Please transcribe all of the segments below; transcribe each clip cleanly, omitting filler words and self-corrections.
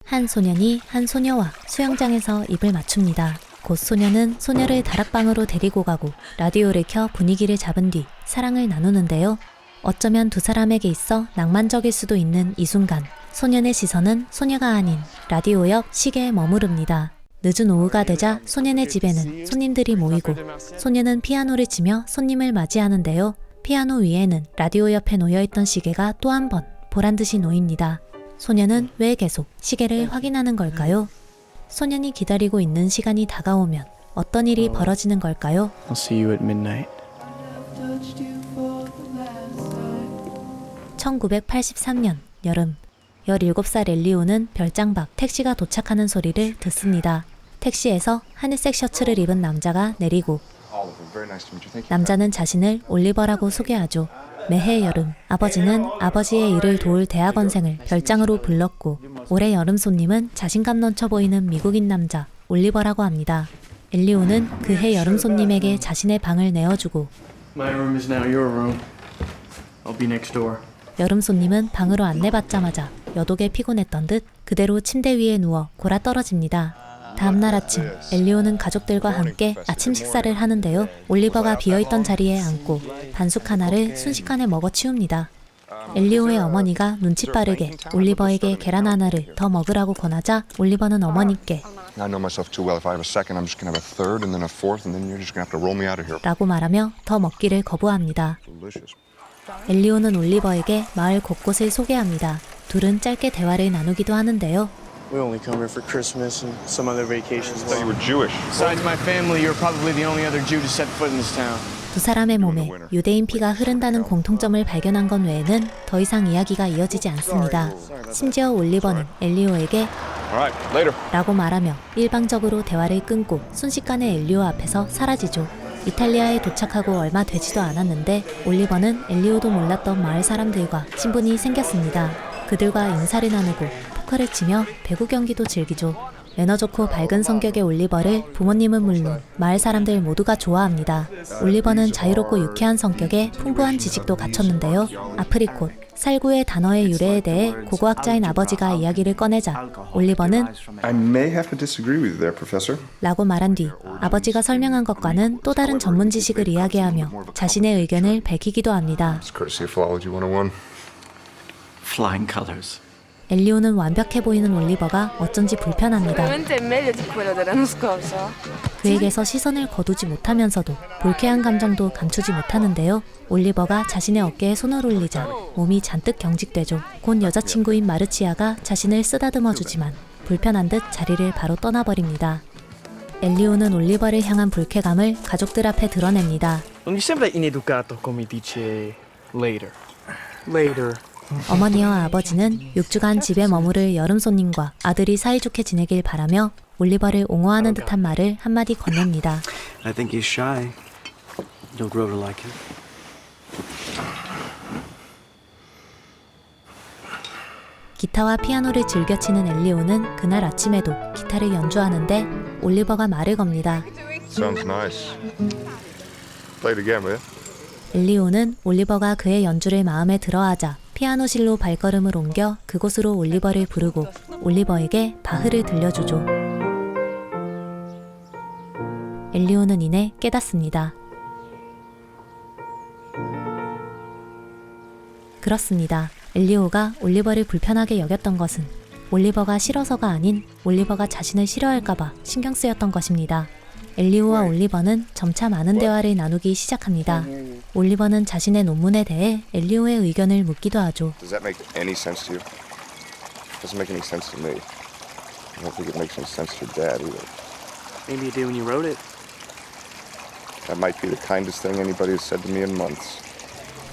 한 소년이 한 소녀와 수영장에서 입을 맞춥니다. 곧 소년은 소녀를 다락방으로 데리고 가고 라디오를 켜 분위기를 잡은 뒤 사랑을 나누는데요. 어쩌면 두 사람에게 있어 낭만적일 수도 있는 이 순간, 소년의 시선은 소녀가 아닌 라디오 옆 시계에 머무릅니다. 늦은 오후가 되자 소년의 집에는 손님들이 모이고 소년은 피아노를 치며 손님을 맞이하는데요. 피아노 위에는 라디오 옆에 놓여있던 시계가 또 한 번 보란듯이 놓입니다. 소년은 왜 계속 시계를 확인하는 걸까요? 소년이 기다리고 있는 시간이 다가오면 어떤 일이 벌어지는 걸까요? I'll see you at midnight. 1983년 여름, 17살 엘리오는 별장 밖 택시가 도착하는 소리를 듣습니다. 택시에서 하늘색 셔츠를 입은 남자가 내리고 남자는 자신을 올리버라고 소개하죠. 매해 여름, 아버지는 아버지의 일을 도울 대학원생을 별장으로 불렀고 올해 여름 손님은 자신감 넘쳐 보이는 미국인 남자 올리버라고 합니다. 엘리오는 그해 여름 손님에게 자신의 방을 내어주고 My room is now your room. I'll be next door. 여름 손님은 방으로 안내받자마자 여독에 피곤했던 듯 그대로 침대 위에 누워 골아 떨어집니다. 다음날 아침, 엘리오는 가족들과 함께 아침 식사를 하는데요. 올리버가 비어있던 자리에 앉고 반숙 하나를 순식간에 먹어치웁니다. 엘리오의 어머니가 눈치 빠르게 올리버에게 계란 하나를 더 먹으라고 권하자 올리버는 어머니께 라고 말하며 더 먹기를 거부합니다. 엘리오는 올리버에게 마을 곳곳을 소개합니다. 둘은 짧게 대화를 나누기도 하는데요. We only come here for Christmas and some other vacations. I thought you were Jewish. Besides my family, you're probably the only other Jew to set foot in this town. 두 사람의 몸에 유대인 피가 흐른다는 공통점을 발견한 것 외에는 더 이상 이야기가 이어지지 않습니다. 심지어 올리버는 엘리오에게 All right, later. 라고 말하며 일방적으로 대화를 끊고 순식간에 엘리오 앞에서 사라지죠. 이탈리아에 도착하고 얼마 되지도 않았는데 올리버는 엘리오도 몰랐던 마을 사람들과 친분이 생겼습니다. 그들과 인사를 나누고 포커를 치며 배구 경기도 즐기죠. 매너 좋고 밝은 성격의 올리버를 부모님은 물론 마을 사람들 모두가 좋아합니다. 올리버는 자유롭고 유쾌한 성격에 풍부한 지식도 갖췄는데요. 아프리콧, 살구의 단어의 유래에 대해 고고학자인 아버지가 이야기를 꺼내자 올리버는 I may have to disagree with you there, Professor. 라고 말한 뒤 아버지가 설명한 것과는 또 다른 전문 지식을 이야기하며 자신의 의견을 밝히기도 합니다. It's courtesy of Philology 101. Flying colors. 엘리오는 완벽해 보이는 올리버가 어쩐지 불편합니다. 그에게서 시선을 거두지 못하면서도 불쾌한 감정도 감추지 못하는데요. 올리버가 자신의 어깨에 손을 올리자 몸이 잔뜩 경직되죠. 곧 여자친구인 마르치아가 자신을 쓰다듬어주지만 불편한 듯 자리를 바로 떠나버립니다. 엘리오는 올리버를 향한 불쾌감을 가족들 앞에 드러냅니다. Non mi sembra ineducato come dice later. Later. 어머니와 아버지는 6주간 집에 머무를 여름 손님과 아들이 사이좋게 지내길 바라며 올리버를 옹호하는 듯한 말을 한마디 건넵니다. I think he's shy. You'll grow to like him. 기타와 피아노를 즐겨 치는 엘리오는 그날 아침에도 기타를 연주하는데 올리버가 말을 겁니다. Sounds nice. Play it again, will you? 엘리오는 올리버가 그의 연주를 마음에 들어하자 피아노실로 발걸음을 옮겨 그곳으로 올리버를 부르고 올리버에게 바흐를 들려주죠. 엘리오는 이내 깨닫습니다. 그렇습니다. 엘리오가 올리버를 불편하게 여겼던 것은 올리버가 싫어서가 아닌 올리버가 자신을 싫어할까봐 신경 쓰였던 것입니다. 엘리오와 올리버는 점차 많은 대화를 나누기 시작합니다. 올리버는 자신의 논문에 대해 엘리오의 의견을 묻기도 하죠. Does that make any sense to you? Doesn't make any sense to me. I don't think it makes any sense to your dad either. Maybe you did when you wrote it. That might be the kindest thing anybody has said to me in months.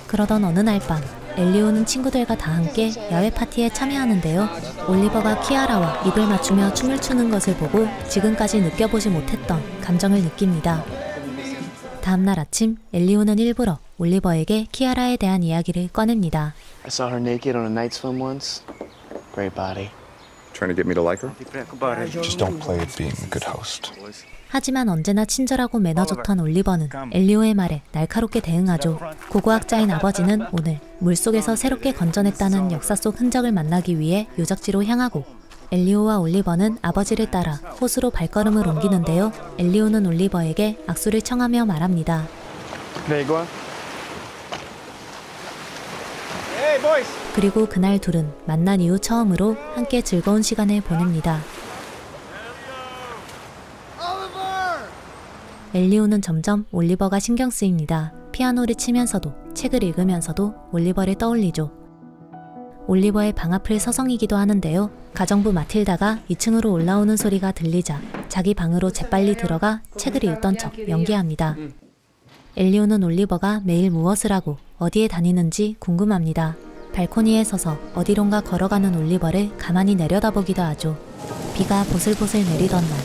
그러던 어느 날 밤, 엘리오는 친구들과 다 함께 야외 파티에 참여하는데요. 올리버가 키아라와 입을 맞추며 춤을 추는 것을 보고 지금까지 느껴보지 못했던 감정을 느낍니다. 다음날 아침, 엘리오는 일부러 올리버에게 키아라에 대한 이야기를 꺼냅니다. I saw her naked on a night swim once. Great body. Trying to get me to like her? Just don't play at being a good host. 하지만 언제나 친절하고 매너 좋던 올리버는 엘리오의 말에 날카롭게 대응하죠. 고고학자인 아버지는 오늘 물속에서 새롭게 건져냈다는 역사 속 흔적을 만나기 위해 유적지로 향하고 엘리오와 올리버는 아버지를 따라 호수로 발걸음을 옮기는데요. 엘리오는 올리버에게 악수를 청하며 말합니다. Vegua. Hey, boys. 그리고 그날 둘은 만난 이후 처음으로 함께 즐거운 시간을 보냅니다. 엘리오는 점점 올리버가 신경 쓰입니다. 피아노를 치면서도 책을 읽으면서도 올리버를 떠올리죠. 올리버의 방 앞을 서성이기도 하는데요. 가정부 마틸다가 2층으로 올라오는 소리가 들리자 자기 방으로 재빨리 들어가 책을 읽던 척 연기합니다. 엘리오는 올리버가 매일 무엇을 하고 어디에 다니는지 궁금합니다. 발코니에 서서 어디론가 걸어가는 올리버를 가만히 내려다보기도 하죠. 비가 보슬보슬 내리던 날,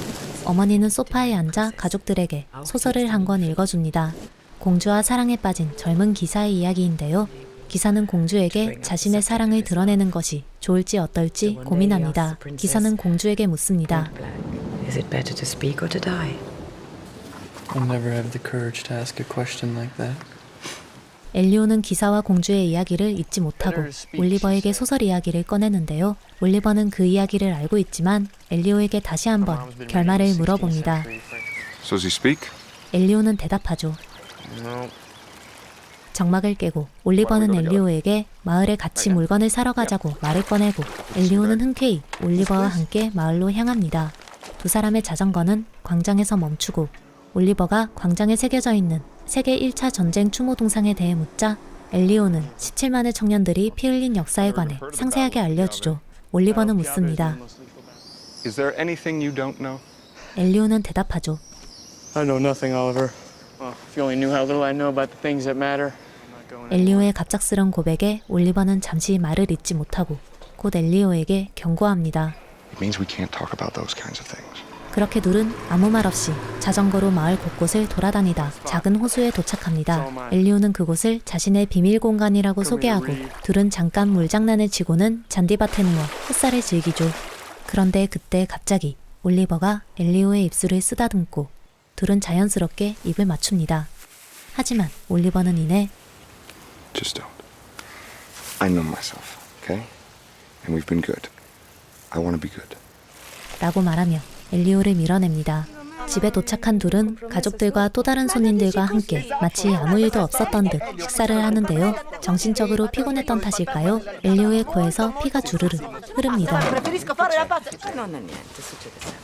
어머니는 소파에 앉아 가족들에게 소설을 한 권 읽어줍니다. 공주와 사랑에 빠진 젊은 기사의 이야기인데요. 기사는 공주에게 자신의 사랑을 드러내는 것이 좋을지 어떨지 고민합니다. 기사는 공주에게 묻습니다. Is it better to speak or to die? I'll never have the courage to ask a question like that. 엘리오는 기사와 공주의 이야기를 잊지 못하고 올리버에게 소설 이야기를 꺼내는데요. 올리버는 그 이야기를 알고 있지만 엘리오에게 다시 한번 결말을 물어봅니다. So does he speak? 엘리오는 대답하죠. No. 정막을 깨고 올리버는 엘리오에게 마을에 같이 물건을 사러 가자고 말을 꺼내고 엘리오는 흔쾌히 올리버와 함께 마을로 향합니다. 두 사람의 자전거는 광장에서 멈추고 올리버가 광장에 새겨져 있는 세계 1차 전쟁 추모 동상에 대해 묻자 엘리오는 17만의 청년들이 피 흘린 역사에 관해 상세하게 알려주죠. 올리버는 묻습니다. Is there anything you don't know? 엘리오는 대답하죠. I know nothing, Oliver. Well, if you only knew how little I know about the things that matter. I'm not going 엘리오의 갑작스런 고백에 올리버는 잠시 말을 잇지 못하고 곧 엘리오에게 경고합니다. It means we can't talk about those kinds of things. 그렇게 둘은 아무 말 없이 자전거로 마을 곳곳을 돌아다니다 작은 호수에 도착합니다. 엘리오는 그곳을 자신의 비밀 공간이라고 소개하고 둘은 잠깐 물장난을 치고는 잔디밭에 누워 햇살을 즐기죠. 그런데 그때 갑자기 올리버가 엘리오의 입술을 쓰다듬고 둘은 자연스럽게 입을 맞춥니다. 하지만 올리버는 이내 Just don't. I know myself, okay? And we've been good. I want to be good. 라고 말하며 엘리오를 밀어냅니다. 집에 도착한 둘은 가족들과 또 다른 손님들과 함께 마치 아무 일도 없었던 듯 식사를 하는데요. 정신적으로 피곤했던 탓일까요? 엘리오의 코에서 피가 주르르 흐릅니다. No, niente, succede.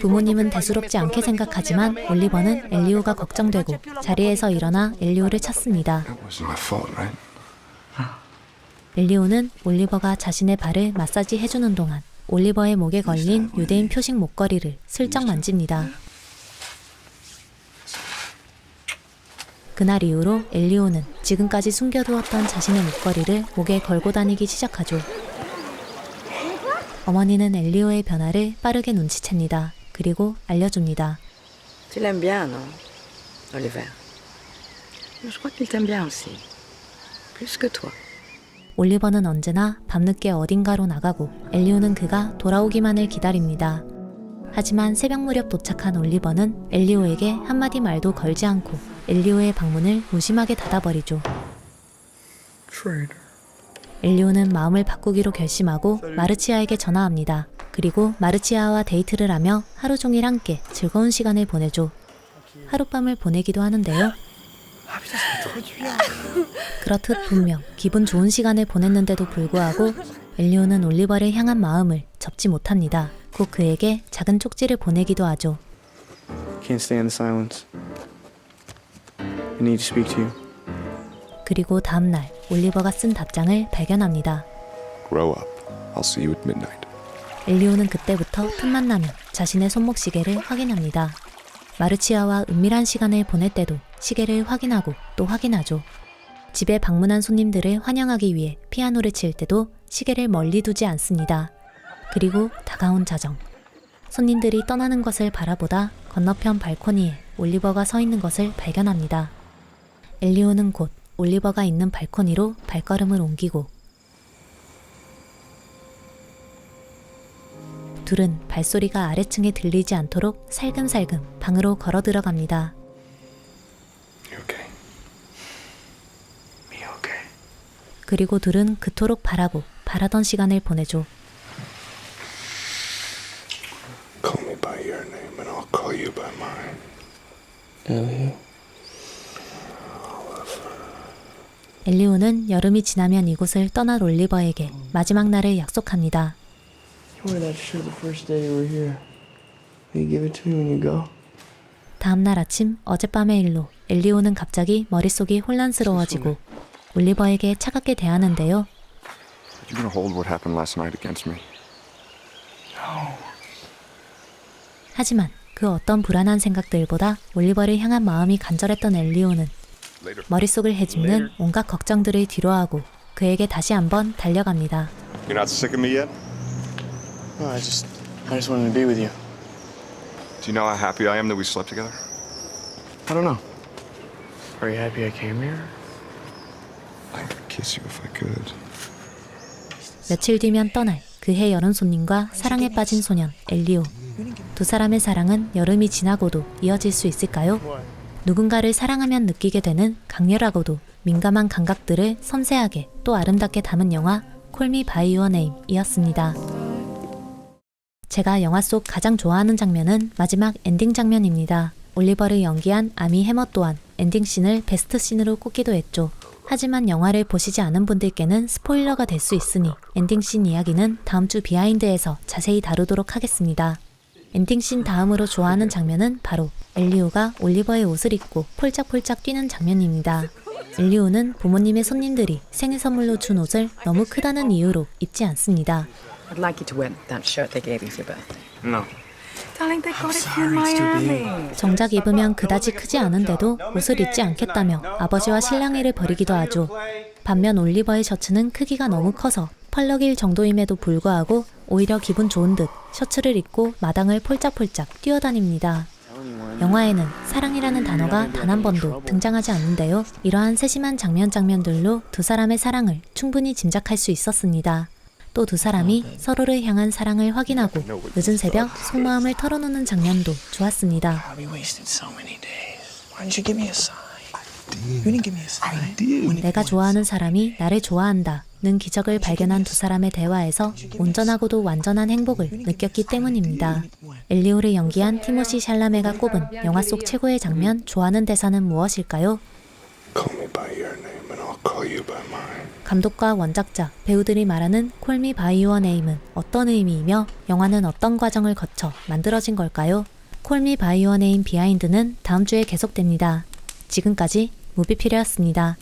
부모님은 대수롭지 않게 생각하지만 올리버는 엘리오가 걱정되고 자리에서 일어나 엘리오를 찾습니다. It wasn't my fault, right? 엘리오는 올리버가 자신의 발을 마사지 해주는 동안 올리버의 목에 걸린 유대인 표식 목걸이를 슬쩍 만집니다. 그날 이후로 엘리오는 지금까지 숨겨두었던 자신의 목걸이를 목에 걸고 다니기 시작하죠. 어머니는 엘리오의 변화를 빠르게 눈치챕니다. 그리고 알려줍니다. Tu l'aimes bien, non, Oliver? Je crois qu'il t'aime bien aussi. Plus que toi. 올리버는 언제나 밤늦게 어딘가로 나가고 엘리오는 그가 돌아오기만을 기다립니다. 하지만 새벽 무렵 도착한 올리버는 엘리오에게 한마디 말도 걸지 않고 엘리오의 방문을 무심하게 닫아버리죠. Traitor. 엘리오는 마음을 바꾸기로 결심하고 마르치아에게 전화합니다. 그리고 마르치아와 데이트를 하며 하루 종일 함께 즐거운 시간을 보내죠. 하룻밤을 보내기도 하는데요. 그렇듯 분명 기분 좋은 시간을 보냈는데도 불구하고 엘리오는 올리버를 향한 마음을 접지 못합니다. 곧 그에게 작은 쪽지를 보내기도 하죠. Can't stand the silence. I need to speak to you. 그리고 다음날 올리버가 쓴 답장을 발견합니다. Grow up. I'll see you at midnight. 엘리오는 그때부터 틈만 나면 자신의 손목 시계를 확인합니다. 마르치아와 은밀한 시간을 보낼 때도 시계를 확인하고 또 확인하죠. 집에 방문한 손님들을 환영하기 위해 피아노를 칠 때도 시계를 멀리 두지 않습니다. 그리고 다가온 자정. 손님들이 떠나는 것을 바라보다 건너편 발코니에 올리버가 서 있는 것을 발견합니다. 엘리오는 곧 올리버가 있는 발코니로 발걸음을 옮기고 둘은 발소리가 아래층에 들리지 않도록 살금살금 방으로 걸어 들어갑니다. You okay? Me okay? 그리고 둘은 그토록 바라던 시간을 보내죠. Call me by your name and I'll call you by mine. Elio. 엘리오는 여름이 지나면 이곳을 떠날 올리버에게 마지막 날을 약속합니다. You wore that shirt the first day you were here. Will you give it to me when you go? 다음날 아침 어젯밤의 일로 엘리오는 갑자기 머릿속이 혼란스러워지고 올리버에게 차갑게 대하는데요. You gonna hold what happened last night against me? 하지만 그 어떤 불안한 생각들보다 올리버를 향한 마음이 간절했던 엘리오는 Later. 머릿속을 헤집는 온갖 걱정들을 뒤로하고 그에게 다시 한번 달려갑니다. You're not sick of me yet? No, I just wanted to be with you. Do you know how happy I am that we slept together? I don't know. Are you happy I came here? I'd kiss you if I could. 며칠 뒤면 떠날 그해 여름 손님과 사랑에 빠진 소년 엘리오. 두 사람의 사랑은 여름이 지나고도 이어질 수 있을까요? 누군가를 사랑하면 느끼게 되는 강렬하고도 민감한 감각들을 섬세하게 또 아름답게 담은 영화 Call Me By Your Name이었습니다. 제가 영화 속 가장 좋아하는 장면은 마지막 엔딩 장면입니다. 올리버를 연기한 아미 해머 또한 엔딩 씬을 베스트 씬으로 꼽기도 했죠. 하지만 영화를 보시지 않은 분들께는 스포일러가 될 수 있으니 엔딩 씬 이야기는 다음 주 비하인드에서 자세히 다루도록 하겠습니다. 엔딩 씬 다음으로 좋아하는 장면은 바로 엘리오가 올리버의 옷을 입고 폴짝폴짝 뛰는 장면입니다. 엘리오는 부모님의 손님들이 생일 선물로 준 옷을 너무 크다는 이유로 입지 않습니다. I'd like you to wear that shirt they gave you for your birthday. No. Darling, they got it in Miami. 정작 입으면 그다지 크지 않은데도 옷을 입지 않겠다며 아버지와 실랑이를 벌이기도 하죠. 반면 올리버의 셔츠는 크기가 너무 커서 펄럭일 정도임에도 불구하고 오히려 기분 좋은 듯 셔츠를 입고 마당을 폴짝폴짝 뛰어다닙니다. 영화에는 사랑이라는 단어가 단 한 번도 등장하지 않는데요. 이러한 세심한 장면들로 두 사람의 사랑을 충분히 짐작할 수 있었습니다. 또 두 사람이 서로를 향한 사랑을 확인하고 늦은 새벽 속마음을 털어놓는 장면도 좋았습니다. I'll be wasting so many days. Why didn't you give me a sign? You didn't give me a sign. 내가 좋아하는 사람이 나를 좋아한다 는 기적을 발견한 두 사람의 대화에서 온전하고도 완전한 행복을 느꼈기 때문입니다. 엘리오를 연기한 티모시 샬라메가 꼽은 영화 속 최고의 장면 좋아하는 대사는 무엇일까요? Call me by your name and I'll call you by mine. 감독과 원작자, 배우들이 말하는 Call Me By Your Name은 어떤 의미이며 영화는 어떤 과정을 거쳐 만들어진 걸까요? Call Me By Your Name 비하인드는 다음 주에 계속됩니다. 지금까지 무비필이었습니다.